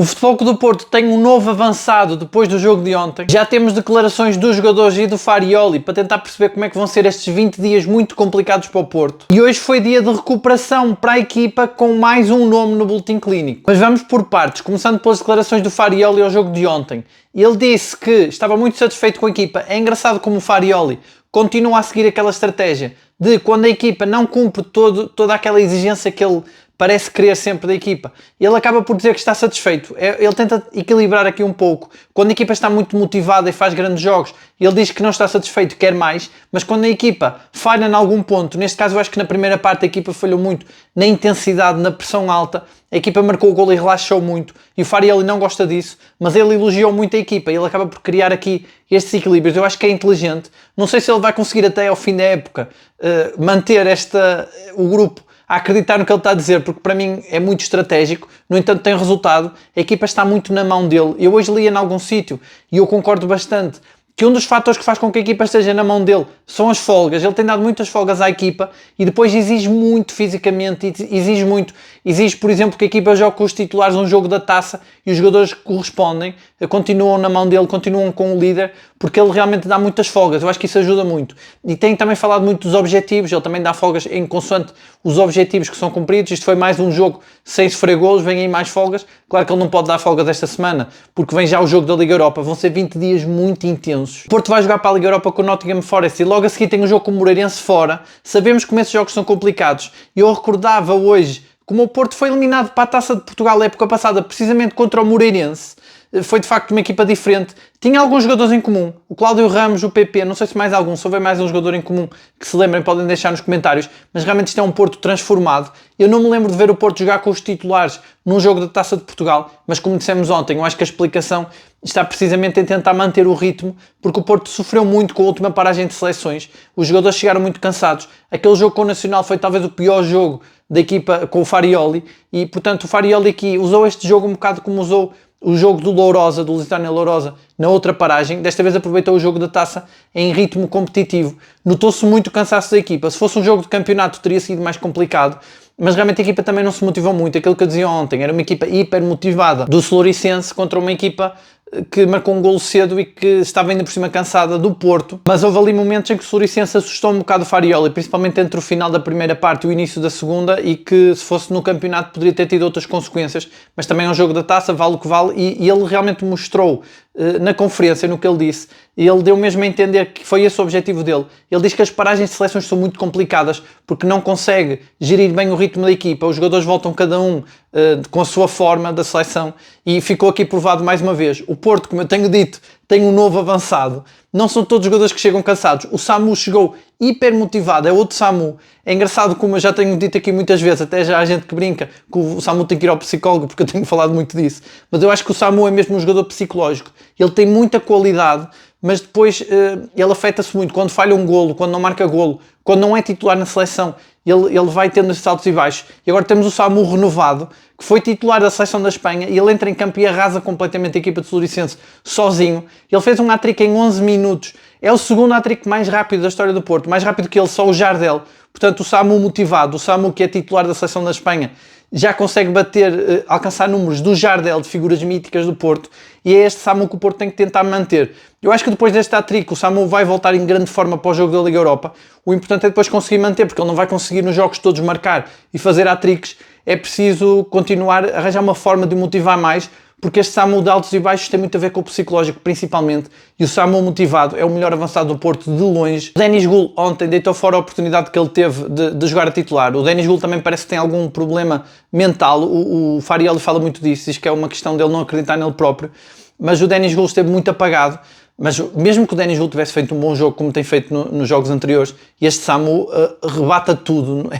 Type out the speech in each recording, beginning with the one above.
O Futebol Clube do Porto tem um novo avançado depois do jogo de ontem. Já temos declarações dos jogadores e do Farioli para tentar perceber como é que vão ser estes 20 dias muito complicados para o Porto. E hoje foi dia de recuperação para a equipa com mais um nome no boletim clínico. Mas vamos por partes, começando pelas declarações do Farioli ao jogo de ontem. Ele disse que estava muito satisfeito com a equipa. É engraçado como o Farioli continua a seguir aquela estratégia de quando a equipa não cumpre toda aquela exigência que ele parece querer sempre da equipa, ele acaba por dizer que está satisfeito. Ele tenta equilibrar aqui um pouco. Quando a equipa está muito motivada e faz grandes jogos, ele diz que não está satisfeito, quer mais, mas quando a equipa falha em algum ponto, neste caso eu acho que na primeira parte a equipa falhou muito na intensidade, na pressão alta, a equipa marcou o golo e relaxou muito, e o Farioli não gosta disso, mas ele elogiou muito a equipa, ele acaba por criar aqui estes equilíbrios. Eu acho que é inteligente. Não sei se ele vai conseguir até ao fim da época manter o grupo a acreditar no que ele está a dizer, porque para mim é muito estratégico, no entanto tem resultado, a equipa está muito na mão dele. Eu hoje li em algum sítio, e eu concordo bastante, que um dos fatores que faz com que a equipa esteja na mão dele são as folgas. Ele tem dado muitas folgas à equipa e depois exige muito fisicamente, exige, por exemplo, que a equipa jogue com os titulares um jogo da taça e os jogadores que correspondem continuam na mão dele, continuam com o líder, porque ele realmente dá muitas folgas. Eu acho que isso ajuda muito. E tem também falado muito dos objetivos, ele também dá folgas em consoante os objetivos que são cumpridos. Isto foi mais um jogo sem sofrer golos, vem aí mais folgas. Claro que ele não pode dar folgas esta semana, porque vem já o jogo da Liga Europa. Vão ser 20 dias muito intensos. O Porto vai jogar para a Liga Europa com o Nottingham Forest e logo a seguir tem um jogo com o Moreirense fora. Sabemos como esses jogos são complicados. E eu recordava hoje como o Porto foi eliminado para a Taça de Portugal na época passada, precisamente contra o Moreirense. Foi de facto uma equipa diferente. Tinha alguns jogadores em comum. O Cláudio Ramos, o PP, não sei se mais algum. Se houver mais um jogador em comum que se lembrem, podem deixar nos comentários. Mas realmente isto é um Porto transformado. Eu não me lembro de ver o Porto jogar com os titulares num jogo da Taça de Portugal. Mas como dissemos ontem, eu acho que a explicação está precisamente em tentar manter o ritmo, porque o Porto sofreu muito com a última paragem de seleções. Os jogadores chegaram muito cansados. Aquele jogo com o Nacional foi talvez o pior jogo da equipa com o Farioli. E, portanto, o Farioli aqui usou este jogo um bocado como usou o jogo do Lourosa, do Lusitânia Lourosa, na outra paragem. Desta vez aproveitou o jogo da taça em ritmo competitivo. Notou-se muito o cansaço da equipa. Se fosse um jogo de campeonato teria sido mais complicado, mas realmente a equipa também não se motivou muito. Aquilo que eu dizia ontem, era uma equipa hiper motivada do Floricense contra uma equipa que marcou um golo cedo e que estava ainda por cima cansada do Porto. Mas houve ali momentos em que o Floricense assustou um bocado o Farioli, principalmente entre o final da primeira parte e o início da segunda, e que se fosse no campeonato poderia ter tido outras consequências, mas também é um jogo da taça, vale o que vale, e ele realmente mostrou na conferência, no que ele disse, e ele deu mesmo a entender que foi esse o objetivo dele. Ele diz que as paragens de seleções são muito complicadas porque não consegue gerir bem o ritmo da equipa, os jogadores voltam cada um com a sua forma da seleção, e ficou aqui provado mais uma vez. O Porto, como eu tenho dito, tem um novo avançado. Não são todos os jogadores que chegam cansados. O Samu chegou hiper motivado, é outro Samu. É engraçado, como eu já tenho dito aqui muitas vezes, até já há gente que brinca que o Samu tem que ir ao psicólogo, porque eu tenho falado muito disso. Mas eu acho que o Samu é mesmo um jogador psicológico. Ele tem muita qualidade, mas depois ele afeta-se muito. Quando falha um golo, quando não marca golo, quando não é titular na seleção, ele vai tendo esses altos e baixos. E agora temos o Samu renovado, que foi titular da seleção da Espanha, e ele entra em campo e arrasa completamente a equipa de Floricense sozinho. Ele fez um hat-trick em 11 minutos. É o segundo hat-trick mais rápido da história do Porto, mais rápido que ele, só o Jardel. Portanto, o Samu motivado, o Samu que é titular da seleção da Espanha, já consegue alcançar números do Jardel, de figuras míticas do Porto, e é este Samu que o Porto tem que tentar manter. Eu acho que depois deste hat-trick o Samu vai voltar em grande forma para o jogo da Liga Europa. O importante é depois conseguir manter, porque ele não vai conseguir nos jogos todos marcar e fazer hat-tricks. É preciso continuar a arranjar uma forma de motivar mais, porque este Samu de altos e baixos tem muito a ver com o psicológico, principalmente, e o Samu motivado é o melhor avançado do Porto de longe. O Denis Gul ontem deitou fora a oportunidade que ele teve de jogar a titular. O Denis Gul também parece que tem algum problema mental, o Farioli fala muito disso, diz que é uma questão dele não acreditar nele próprio, mas o Denis Gul esteve muito apagado. Mas mesmo que o Denis Gul tivesse feito um bom jogo, como tem feito nos jogos anteriores, este Samu rebata tudo,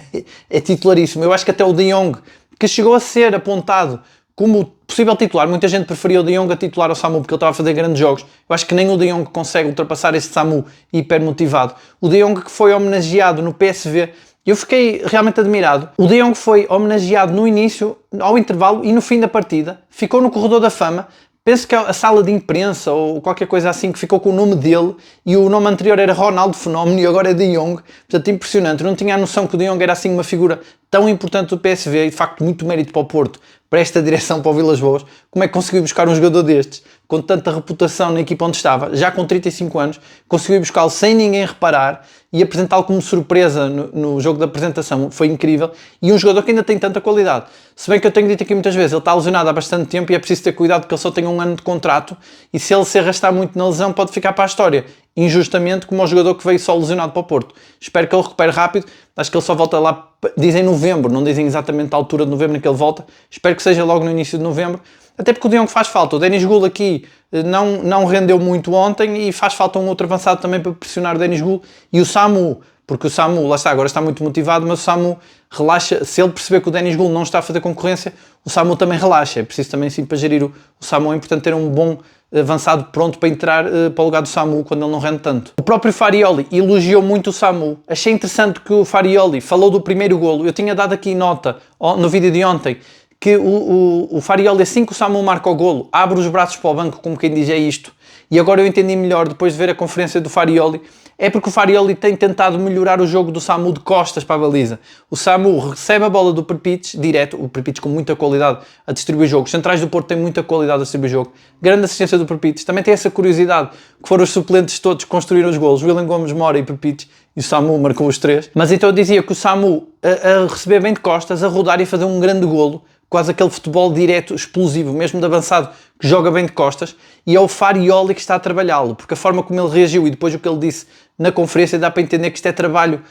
é titularíssimo. Eu acho que até o De Jong, que chegou a ser apontado como possível titular, muita gente preferia o De Jong a titular ao Samu porque ele estava a fazer grandes jogos. Eu acho que nem o De Jong consegue ultrapassar este Samu hiper motivado. O De Jong, que foi homenageado no PSV, eu fiquei realmente admirado. O De Jong foi homenageado no início, ao intervalo e no fim da partida, ficou no corredor da fama. Penso que é a sala de imprensa ou qualquer coisa assim que ficou com o nome dele, e o nome anterior era Ronaldo Fenómeno e agora é De Jong. Portanto, impressionante. Eu não tinha a noção que o De Jong era assim uma figura tão importante do PSV e de facto muito mérito para o Porto, para esta direção, para o Vilas Boas, como é que conseguiu buscar um jogador destes, com tanta reputação na equipa onde estava, já com 35 anos, conseguiu buscá-lo sem ninguém reparar e apresentá-lo como surpresa no jogo da apresentação, foi incrível, e um jogador que ainda tem tanta qualidade. Se bem que eu tenho dito aqui muitas vezes, ele está lesionado há bastante tempo e é preciso ter cuidado que ele só tenha um ano de contrato, e se ele se arrastar muito na lesão pode ficar para a história, injustamente, como o jogador que veio só lesionado para o Porto. Espero que ele recupere rápido, acho que ele só volta lá, dizem novembro, não dizem exatamente a altura de novembro em que ele volta, espero que seja logo no início de novembro, até porque o Diogo faz falta. O Denis Gul aqui não rendeu muito ontem e faz falta um outro avançado também para pressionar o Denis Gul e o Samu, porque o Samu, lá está, agora está muito motivado, mas o Samu relaxa, se ele perceber que o Denis Gul não está a fazer concorrência, o Samu também relaxa, é preciso também sim para gerir o Samu, é importante ter um bom avançado pronto para entrar para o lugar do Samu quando ele não rende tanto. O próprio Farioli elogiou muito o Samu, achei interessante que o Farioli falou do primeiro golo, eu tinha dado aqui nota no vídeo de ontem, que o Farioli, assim que o Samu marca o golo, abre os braços para o banco, como quem diz é isto, e agora eu entendi melhor depois de ver a conferência do Farioli, é porque o Farioli tem tentado melhorar o jogo do Samu de costas para a baliza. O Samu recebe a bola do Prpic direto, o Prpic com muita qualidade a distribuir jogo, os centrais do Porto têm muita qualidade a distribuir jogo, grande assistência do Prpic, também tem essa curiosidade, que foram os suplentes todos que construíram os golos, William Gomes, Mora e Prpic, e o Samu marcou os três, mas então eu dizia que o Samu a receber bem de costas, a rodar e fazer um grande golo, quase aquele futebol direto, explosivo, mesmo de avançado, que joga bem de costas, e é o Farioli que está a trabalhá-lo, porque a forma como ele reagiu e depois o que ele disse na conferência dá para entender que isto é trabalho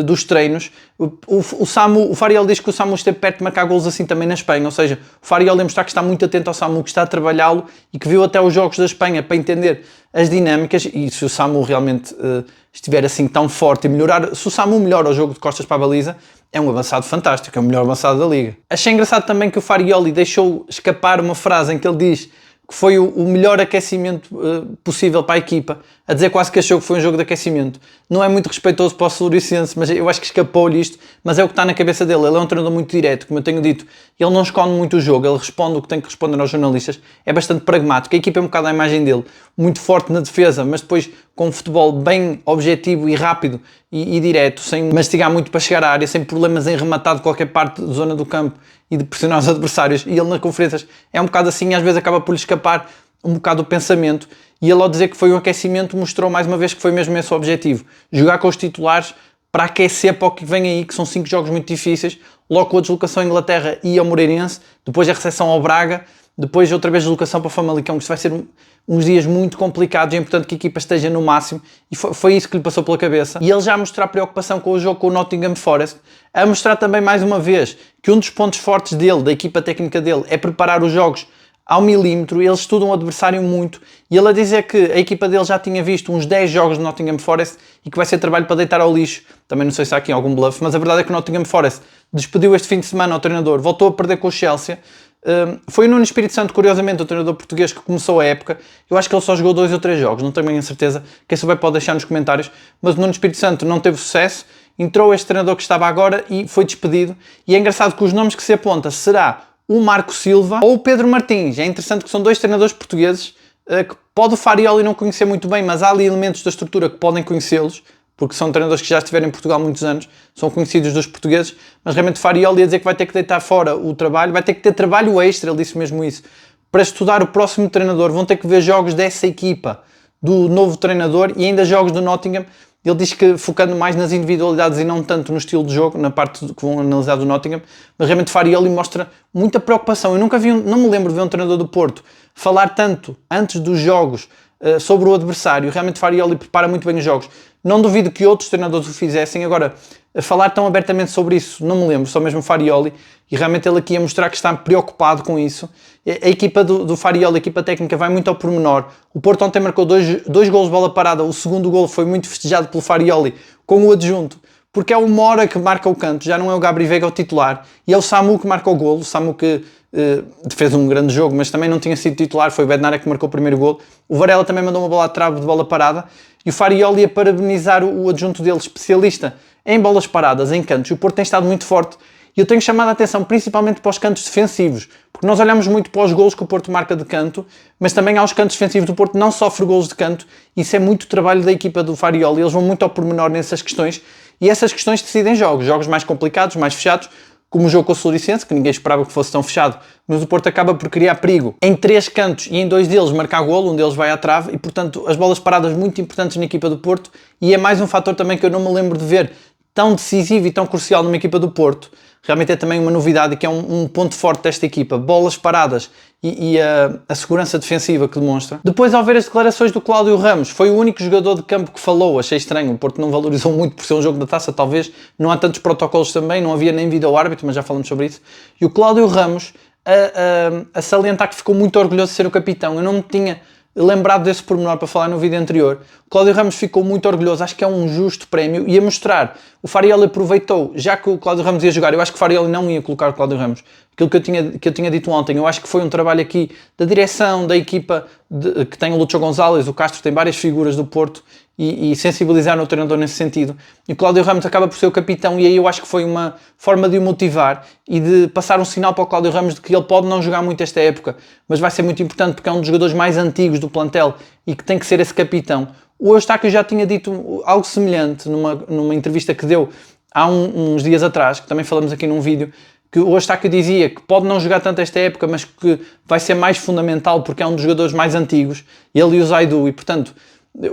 dos treinos. O Farioli diz que o Samu esteve perto de marcar golos assim também na Espanha, ou seja, o Farioli mostrar que está muito atento ao Samu, que está a trabalhá-lo e que viu até os jogos da Espanha para entender as dinâmicas, e se o Samu realmente estiver assim tão forte e melhorar, se o Samu melhora o jogo de costas para a baliza, é um avançado fantástico, é o melhor avançado da Liga. Achei engraçado também que o Farioli deixou escapar uma frase em que ele diz que foi o melhor aquecimento possível para a equipa, a dizer quase que achou que foi um jogo de aquecimento. Não é muito respeitoso para o Floriciense, mas eu acho que escapou-lhe isto, mas é o que está na cabeça dele. Ele é um treinador muito direto, como eu tenho dito, ele não esconde muito o jogo, ele responde o que tem que responder aos jornalistas, é bastante pragmático, a equipa é um bocado à imagem dele, muito forte na defesa, mas depois com um futebol bem objetivo e rápido e direto, sem mastigar muito para chegar à área, sem problemas em rematar de qualquer parte da zona do campo e de pressionar os adversários, e ele nas conferências é um bocado assim, às vezes acaba por lhe escapar um bocado o pensamento, e ele ao dizer que foi um aquecimento mostrou mais uma vez que foi mesmo esse o objetivo, jogar com os titulares para aquecer para o que vem aí, que são 5 jogos muito difíceis, logo com a deslocação à Inglaterra e ao Moreirense, depois a recepção ao Braga, depois outra vez a deslocação para o Famalicão, que isto vai ser uns dias muito complicados, é importante que a equipa esteja no máximo, e foi isso que lhe passou pela cabeça. E ele já a mostrar preocupação com o jogo com o Nottingham Forest, a mostrar também mais uma vez que um dos pontos fortes dele, da equipa técnica dele, é preparar os jogos ao milímetro, eles estudam o adversário muito, e ele a dizer que a equipa dele já tinha visto uns 10 jogos de Nottingham Forest e que vai ser trabalho para deitar ao lixo. Também não sei se há aqui algum bluff, mas a verdade é que o Nottingham Forest despediu este fim de semana ao treinador, voltou a perder com o Chelsea. Foi o Nuno Espírito Santo, curiosamente, o treinador português que começou a época. Eu acho que ele só jogou 2 ou 3 jogos, não tenho bem a certeza. Quem souber pode deixar nos comentários, mas o Nuno Espírito Santo não teve sucesso, entrou este treinador que estava agora e foi despedido, e é engraçado que os nomes que se aponta será o Marco Silva ou o Pedro Martins. É interessante que são 2 treinadores portugueses que pode o Farioli não conhecer muito bem, mas há ali elementos da estrutura que podem conhecê-los, porque são treinadores que já estiveram em Portugal há muitos anos, são conhecidos dos portugueses, mas realmente Farioli ia dizer que vai ter que deitar fora o trabalho, vai ter que ter trabalho extra, ele disse mesmo isso, para estudar o próximo treinador, vão ter que ver jogos dessa equipa, do novo treinador, e ainda jogos do Nottingham. Ele diz que focando mais nas individualidades e não tanto no estilo de jogo, na parte que vão analisar do Nottingham, mas realmente Farioli mostra muita preocupação. Eu nunca vi, não me lembro de ver um treinador do Porto falar tanto antes dos jogos sobre o adversário. Realmente Farioli prepara muito bem os jogos. Não duvido que outros treinadores o fizessem. Agora, falar tão abertamente sobre isso, não me lembro, só mesmo Farioli, e realmente ele aqui a mostrar que está preocupado com isso. A equipa do Farioli, a equipa técnica, vai muito ao pormenor. O Porto ontem marcou dois golos de bola parada, o segundo golo foi muito festejado pelo Farioli com o adjunto, porque é o Mora que marca o canto, já não é o Gabri Veiga o titular, e é o Samu que marca o golo, o Samu que fez um grande jogo, mas também não tinha sido titular, foi o Bednarek que marcou o primeiro golo. O Varela também mandou uma bola à trave de bola parada, e o Farioli a parabenizar o adjunto dele, especialista em bolas paradas, em cantos. O Porto tem estado muito forte, e eu tenho chamado a atenção principalmente para os cantos defensivos, porque nós olhamos muito para os golos que o Porto marca de canto, mas também há os cantos defensivos do Porto, não sofre golos de canto, e isso é muito trabalho da equipa do Farioli, eles vão muito ao pormenor nessas questões, e essas questões decidem jogos mais complicados, mais fechados. como o jogo com o Floriciense, que ninguém esperava que fosse tão fechado, mas o Porto acaba por criar perigo em 3 cantos e em 2 deles marcar golo, um deles vai à trave, e portanto as bolas paradas muito importantes na equipa do Porto, e é mais um fator também que eu não me lembro de ver tão decisivo e tão crucial numa equipa do Porto. Realmente é também uma novidade, que é um ponto forte desta equipa, bolas paradas e a segurança defensiva que demonstra. Depois, ao ver as declarações do Cláudio Ramos, foi o único jogador de campo que falou. Achei estranho, o Porto não valorizou muito por ser um jogo da Taça, talvez, não há tantos protocolos também, não havia nem vídeo árbitro, mas já falamos sobre isso. E o Cláudio Ramos a salientar que ficou muito orgulhoso de ser o capitão. Eu não me tinha lembrado desse pormenor para falar no vídeo anterior. O Cláudio Ramos ficou muito orgulhoso, acho que é um justo prémio, e a mostrar, o Farioli aproveitou, já que o Cláudio Ramos ia jogar, eu acho que o Farioli não ia colocar o Cláudio Ramos, aquilo que eu tinha dito ontem, eu acho que foi um trabalho aqui da direção, da equipa, que tem o Lúcio Gonzalez, o Castro, tem várias figuras do Porto, e sensibilizaram o treinador nesse sentido. E o Cláudio Ramos acaba por ser o capitão, e aí eu acho que foi uma forma de o motivar e de passar um sinal para o Cláudio Ramos de que ele pode não jogar muito esta época, mas vai ser muito importante porque é um dos jogadores mais antigos do plantel e que tem que ser esse capitão. O Eustáquio já tinha dito algo semelhante numa entrevista que deu há uns dias atrás, que também falamos aqui num vídeo, que o Eustáquio dizia que pode não jogar tanto esta época, mas que vai ser mais fundamental porque é um dos jogadores mais antigos, ele e o Zaidu, e portanto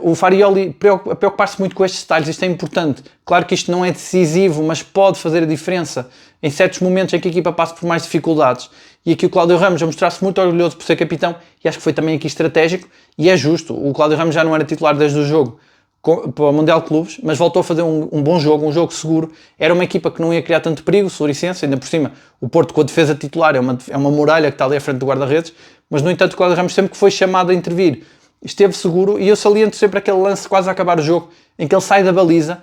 o Farioli a preocupar-se muito com estes detalhes, isto é importante. Claro que isto não é decisivo, mas pode fazer a diferença em certos momentos em que a equipa passa por mais dificuldades. E aqui o Cláudio Ramos a mostrar-se muito orgulhoso por ser capitão, e acho que foi também aqui estratégico, e é justo. O Cláudio Ramos já não era titular desde o jogo para o Mundial de Clubes, mas voltou a fazer um bom jogo, um jogo seguro. Era uma equipa que não ia criar tanto perigo, o Floriciense, ainda por cima, o Porto com a defesa titular é uma muralha que está ali à frente do guarda-redes, mas no entanto o Cláudio Ramos sempre que foi chamado a intervir esteve seguro, e eu saliento sempre aquele lance quase a acabar o jogo, em que ele sai da baliza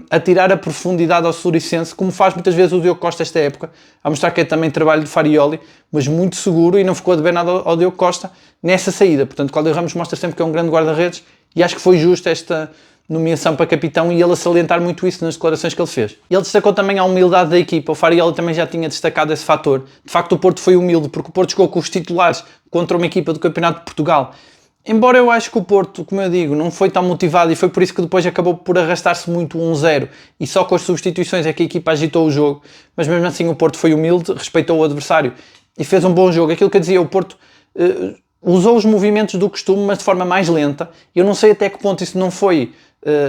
a tirar a profundidade ao Floriciense, como faz muitas vezes o Diogo Costa esta época, a mostrar que é também trabalho de Farioli, mas muito seguro, e não ficou a dever nada ao Diogo Costa nessa saída. Portanto, Cláudio Ramos mostra sempre que é um grande guarda-redes, e acho que foi justa esta nomeação para capitão, e ele a salientar muito isso nas declarações que ele fez. Ele destacou também a humildade da equipa. O Farioli também já tinha destacado esse fator. De facto, o Porto foi humilde, porque o Porto jogou com os titulares contra uma equipa do Campeonato de Portugal. Embora eu acho que o Porto, como eu digo, não foi tão motivado, e foi por isso que depois acabou por arrastar-se muito 1-0, e só com as substituições é que a equipa agitou o jogo, mas mesmo assim o Porto foi humilde, respeitou o adversário e fez um bom jogo. Aquilo que eu dizia, o Porto usou os movimentos do costume, mas de forma mais lenta. Eu não sei até que ponto isso não foi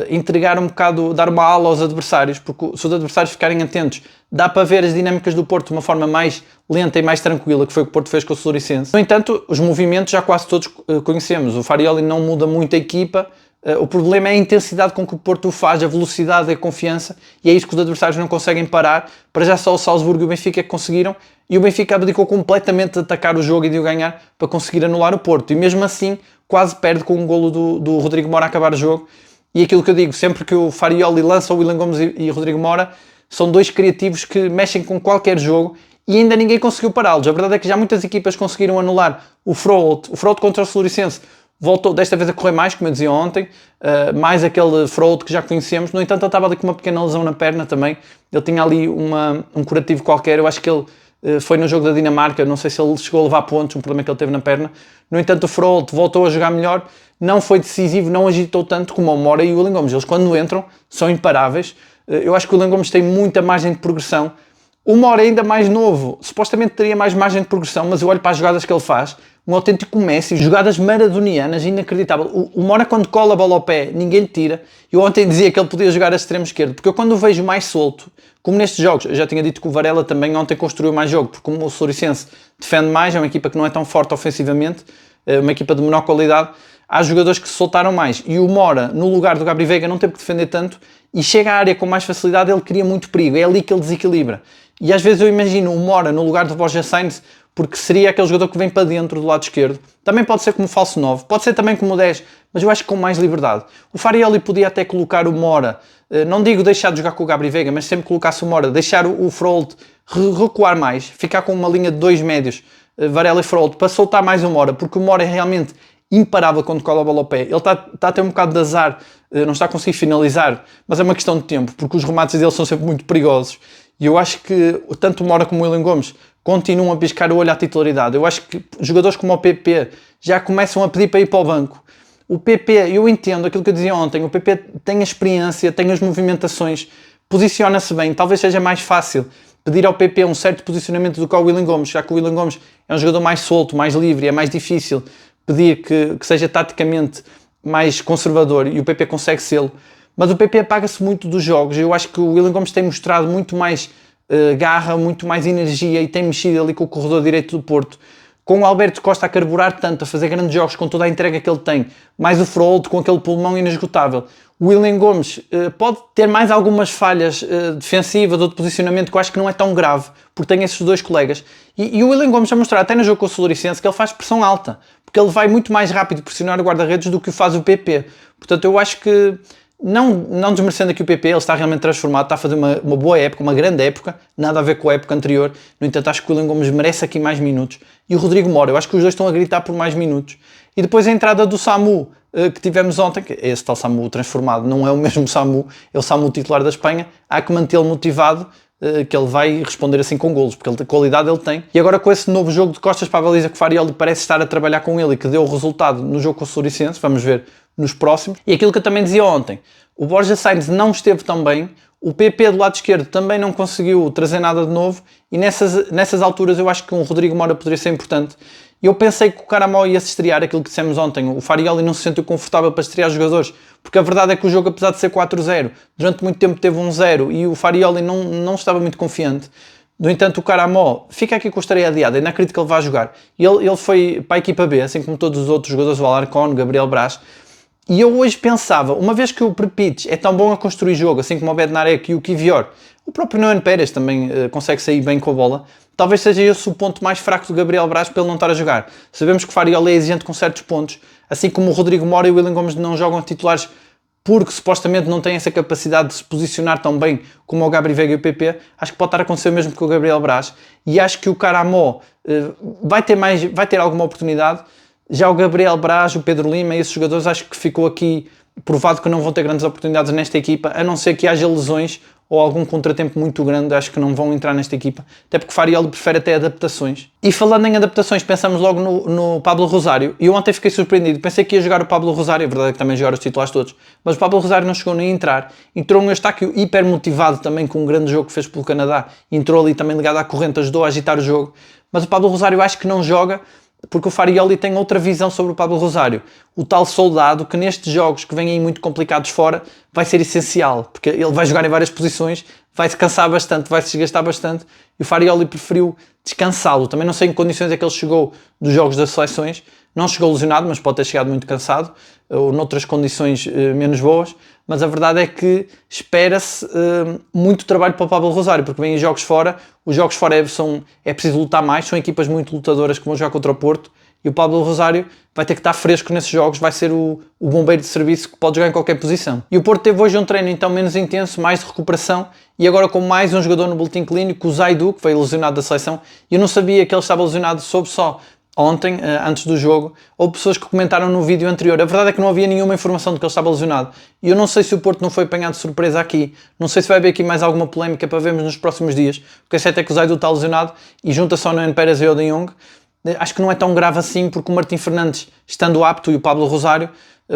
entregar um bocado, dar uma ala aos adversários, porque se os adversários ficarem atentos, dá para ver as dinâmicas do Porto de uma forma mais lenta e mais tranquila, que foi o que o Porto fez com o Floriciense. No entanto, os movimentos já quase todos conhecemos. O Farioli não muda muito a equipa, o problema é a intensidade com que o Porto o faz, a velocidade e a confiança, e é isso que os adversários não conseguem parar. Para já só o Salzburgo e o Benfica que conseguiram, e o Benfica abdicou completamente de atacar o jogo e de o ganhar para conseguir anular o Porto, e mesmo assim quase perde com um golo do Rodrigo Mora a acabar o jogo. E aquilo que eu digo, sempre que o Farioli lança o Willian Gomes e o Rodrigo Mora, são dois criativos que mexem com qualquer jogo, e ainda ninguém conseguiu pará-los. A verdade é que já muitas equipas conseguiram anular o Fraud contra o Floriciense. Voltou desta vez a correr mais, como eu dizia ontem, mais aquele Fraud que já conhecemos. No entanto, ele estava ali com uma pequena lesão na perna também. Ele tinha ali um curativo qualquer. Eu acho que ele foi no jogo da Dinamarca, não sei se ele chegou a levar pontos, um problema que ele teve na perna. No entanto, o Fraud voltou a jogar melhor, não foi decisivo, não agitou tanto como o Mora e o Willian Gomes. Eles, quando entram, são imparáveis. Eu acho que o Willian Gomes tem muita margem de progressão. O Mora, ainda mais novo, supostamente teria mais margem de progressão, mas eu olho para as jogadas que ele faz, um autêntico Messi, jogadas maradonianas, inacreditável. O Mora, quando cola a bola ao pé, ninguém lhe tira. Eu ontem dizia que ele podia jogar a extremo esquerdo, porque eu quando o vejo mais solto, como nestes jogos, eu já tinha dito que o Varela também ontem construiu mais jogo, porque como o Floriciense defende mais, é uma equipa que não é tão forte ofensivamente, é uma equipa de menor qualidade, há jogadores que se soltaram mais. E o Mora, no lugar do Gabri Veiga, não teve que defender tanto, e chega à área com mais facilidade, ele cria muito perigo, é ali que ele desequilibra. E às vezes eu imagino o Mora no lugar do Borja Sainz, porque seria aquele jogador que vem para dentro do lado esquerdo. Também pode ser como falso 9, pode ser também como 10, mas eu acho que com mais liberdade. O Farioli podia até colocar o Mora, não digo deixar de jogar com o Gabri Veiga, mas sempre colocasse o Mora, deixar o Frolt recuar mais, ficar com uma linha de dois médios, Varela e Frolt, para soltar mais o Mora, porque o Mora é realmente imparável quando cola a bola ao pé. Ele está a ter um bocado de azar, não está a conseguir finalizar, mas é uma questão de tempo, porque os remates dele são sempre muito perigosos. E eu acho que tanto o Mora como o Willian Gomes continuam a piscar o olho à titularidade. Eu acho que jogadores como o PP já começam a pedir para ir para o banco. O PP, eu entendo aquilo que eu dizia ontem, o PP tem a experiência, tem as movimentações, posiciona-se bem, talvez seja mais fácil pedir ao PP um certo posicionamento do que ao Willian Gomes, já que o Willian Gomes é um jogador mais solto, mais livre, é mais difícil pedir que seja taticamente mais conservador e o PP consegue sê-lo. Mas o PP apaga-se muito dos jogos. Eu acho que o Willian Gomes tem mostrado muito mais garra, muito mais energia e tem mexido ali com o corredor direito do Porto. Com o Alberto Costa a carburar tanto, a fazer grandes jogos com toda a entrega que ele tem, mais o Froholt com aquele pulmão inesgotável. O Willian Gomes pode ter mais algumas falhas defensivas ou de posicionamento que eu acho que não é tão grave, porque tem esses dois colegas. E o Willian Gomes já mostrou até no jogo com o Soluricense que ele faz pressão alta, porque ele vai muito mais rápido pressionar o guarda-redes do que o faz o PP. Portanto, eu acho que, não desmerecendo aqui o PP, ele está realmente transformado, está a fazer uma boa época, uma grande época, nada a ver com a época anterior. No entanto, acho que o Willian Gomes merece aqui mais minutos. E o Rodrigo Mora, eu acho que os dois estão a gritar por mais minutos. E depois a entrada do Samu, que tivemos ontem, que esse tal Samu transformado, não é o mesmo Samu, é o Samu titular da Espanha, há que mantê-lo motivado, que ele vai responder assim com golos, porque qualidade ele tem. E agora com esse novo jogo de costas para a baliza que o Farioli parece estar a trabalhar com ele e que deu o resultado no jogo com o Soluricense, vamos ver nos próximos. E aquilo que eu também dizia ontem, o Borja Sainz não esteve tão bem, o PP do lado esquerdo também não conseguiu trazer nada de novo e nessas alturas eu acho que um Rodrigo Mora poderia ser importante. E eu pensei que o Caramó ia se estrear, aquilo que dissemos ontem, o Farioli não se sentiu confortável para estrear os jogadores, porque a verdade é que o jogo, apesar de ser 4-0, durante muito tempo teve 1-0 e o Farioli não estava muito confiante. No entanto, o Caramó fica aqui com a estreia adiada, ainda acredito que ele vai jogar. Ele foi para a equipa B, assim como todos os outros jogadores, o Alarcón, Gabriel Brás. E eu hoje pensava, uma vez que o Prepich é tão bom a construir jogo, assim como o Bednarek e o Kivior, o próprio Noan Pérez também consegue sair bem com a bola, talvez seja esse o ponto mais fraco do Gabriel Brás para ele não estar a jogar. Sabemos que o Farioli é exigente com certos pontos, assim como o Rodrigo Mora e o Willian Gomes não jogam titulares porque supostamente não têm essa capacidade de se posicionar tão bem como o Gabri Veiga e o PP, acho que pode estar a acontecer o mesmo com o Gabriel Brás, e acho que o Caramó vai ter alguma oportunidade. Já o Gabriel Brás, o Pedro Lima, esses jogadores, acho que ficou aqui provado que não vão ter grandes oportunidades nesta equipa, a não ser que haja lesões ou algum contratempo muito grande, acho que não vão entrar nesta equipa, até porque o Farioli prefere até adaptações. E falando em adaptações, pensamos logo no Pablo Rosário, e eu ontem fiquei surpreendido, pensei que ia jogar o Pablo Rosário, a verdade é que também jogaram os titulares todos, mas o Pablo Rosário não chegou nem a entrar, entrou um Eustáquio hiper motivado também com um grande jogo que fez pelo Canadá, entrou ali também ligado à corrente, ajudou a agitar o jogo, mas o Pablo Rosário acho que não joga, porque o Farioli tem outra visão sobre o Pablo Rosário, o tal soldado que nestes jogos que vêm aí muito complicados fora vai ser essencial, porque ele vai jogar em várias posições, vai se cansar bastante, vai se desgastar bastante e o Farioli preferiu descansá-lo. Também não sei em que condições é que ele chegou dos jogos das seleções, não chegou lesionado, mas pode ter chegado muito cansado ou noutras condições menos boas, mas a verdade é que espera-se muito trabalho para o Pablo Rosário, porque vem em jogos fora, os jogos fora é preciso lutar mais, são equipas muito lutadoras que vão jogar contra o Porto, e o Pablo Rosário vai ter que estar fresco nesses jogos, vai ser o bombeiro de serviço que pode jogar em qualquer posição. E o Porto teve hoje um treino então menos intenso, mais de recuperação, e agora com mais um jogador no boletim clínico, o Zaidu, que veio lesionado da seleção, e eu não sabia que ele estava lesionado, soube só ontem, antes do jogo. Houve pessoas que comentaram no vídeo anterior, a verdade é que não havia nenhuma informação de que ele estava lesionado, e eu não sei se o Porto não foi apanhado de surpresa aqui, não sei se vai haver aqui mais alguma polémica para vermos nos próximos dias, porque é certo é que o Zaidu está lesionado, e junta só no Pérez e o De Jong. Acho que não é tão grave assim, porque o Martim Fernandes, estando apto, e o Pablo Rosário,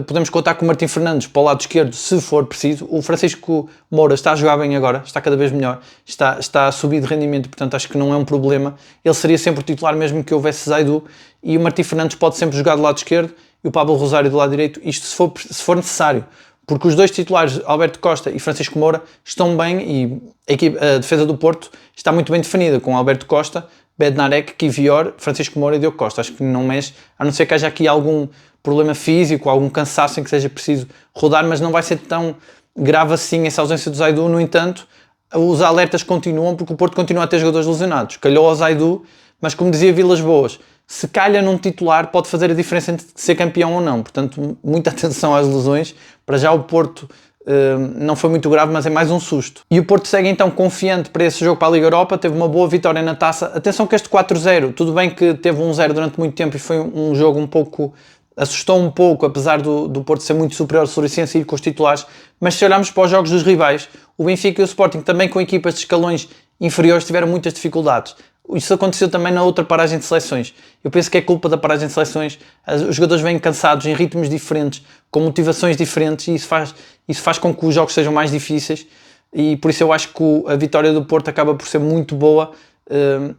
podemos contar com o Martim Fernandes para o lado esquerdo, se for preciso. O Francisco Moura está a jogar bem agora, está cada vez melhor, está a subir de rendimento, portanto acho que não é um problema. Ele seria sempre o titular mesmo que houvesse Zaidu, e o Martim Fernandes pode sempre jogar do lado esquerdo e o Pablo Rosário do lado direito, isto se for necessário. Porque os dois titulares, Alberto Costa e Francisco Moura, estão bem e a defesa do Porto está muito bem definida, com Alberto Costa, Bednarek, Kivior, Francisco Moura e Diogo Costa. Acho que não mexe, a não ser que haja aqui algum problema físico, algum cansaço em que seja preciso rodar, mas não vai ser tão grave assim essa ausência do Zaidu. No entanto, os alertas continuam, porque o Porto continua a ter jogadores lesionados. Calhou ao Zaidu, mas como dizia Vilas Boas, se calha num titular pode fazer a diferença entre ser campeão ou não. Portanto, muita atenção às lesões. Para já o Porto não foi muito grave, mas é mais um susto. E o Porto segue então confiante para esse jogo para a Liga Europa, teve uma boa vitória na Taça. Atenção que este 4-0, tudo bem que teve 1-0 durante muito tempo e foi um jogo um pouco, assustou um pouco, apesar do Porto ser muito superior ao Soluricense e ir com os titulares, mas se olharmos para os jogos dos rivais, o Benfica e o Sporting também com equipas de escalões inferiores tiveram muitas dificuldades. Isso aconteceu também na outra paragem de seleções. Eu penso que é culpa da paragem de seleções. Os jogadores vêm cansados, em ritmos diferentes, com motivações diferentes, e isso faz com que os jogos sejam mais difíceis. e por isso eu acho que a vitória do Porto acaba por ser muito boa.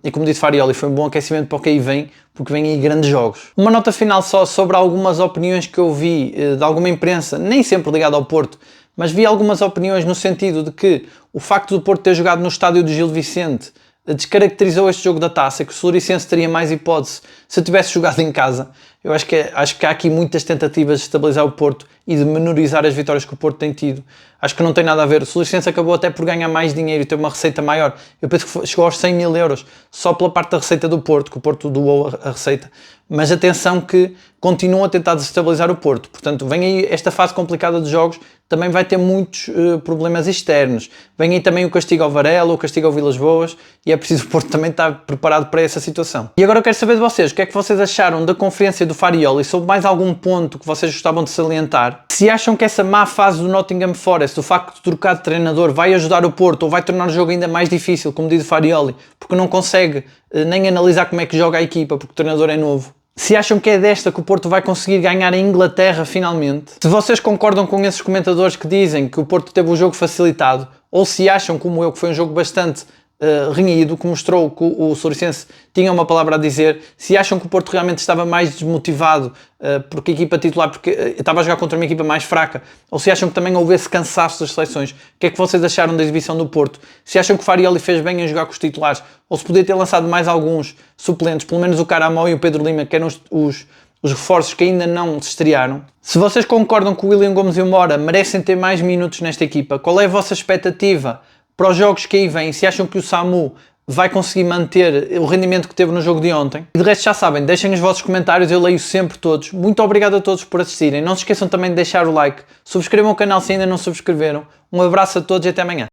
E como disse Farioli, foi um bom aquecimento para o que aí vem, porque vem aí grandes jogos. Uma nota final só sobre algumas opiniões que eu vi de alguma imprensa, nem sempre ligada ao Porto, mas vi algumas opiniões no sentido de que o facto do Porto ter jogado no estádio do Gil Vicente descaracterizou este jogo da Taça, que o Floriciense teria mais hipótese se tivesse jogado em casa. Eu acho que há aqui muitas tentativas de estabilizar o Porto e de menorizar as vitórias que o Porto tem tido. Acho que não tem nada a ver. O Floriciense acabou até por ganhar mais dinheiro e ter uma receita maior. Eu penso que chegou aos 100 mil euros só pela parte da receita do Porto, que o Porto doou a receita. Mas atenção que continuam a tentar desestabilizar o Porto. Portanto, vem aí esta fase complicada de jogos, também vai ter muitos problemas externos. Vem aí também o castigo ao Varela, o castigo ao Vilas Boas, e é preciso o Porto também estar preparado para essa situação. E agora eu quero saber de vocês, o que é que vocês acharam da conferência do Farioli? Sobre mais algum ponto que vocês gostavam de salientar? Se acham que essa má fase do Nottingham Forest, o facto de trocar de treinador, vai ajudar o Porto ou vai tornar o jogo ainda mais difícil, como diz o Farioli, porque não consegue nem analisar como é que joga a equipa, porque o treinador é novo. Se acham que é desta que o Porto vai conseguir ganhar a Inglaterra finalmente? Se vocês concordam com esses comentadores que dizem que o Porto teve o jogo facilitado, ou se acham, como eu, que foi um jogo bastante renhido, que mostrou que o Floriciense tinha uma palavra a dizer, se acham que o Porto realmente estava mais desmotivado porque a equipa titular porque estava a jogar contra uma equipa mais fraca, ou se acham que também houve esse cansaço das seleções, o que é que vocês acharam da exibição do Porto? Se acham que o Farioli fez bem em jogar com os titulares, ou se podia ter lançado mais alguns suplentes, pelo menos o Caramó e o Pedro Lima, que eram os reforços que ainda não se estrearam. Se vocês concordam que o William Gomes e o Mora merecem ter mais minutos nesta equipa, qual é a vossa expectativa para os jogos que aí vêm? Se acham que o Samu vai conseguir manter o rendimento que teve no jogo de ontem? E de resto já sabem, deixem os vossos comentários, eu leio sempre todos. Muito obrigado a todos por assistirem. Não se esqueçam também de deixar o like, subscrevam o canal se ainda não subscreveram. Um abraço a todos e até amanhã.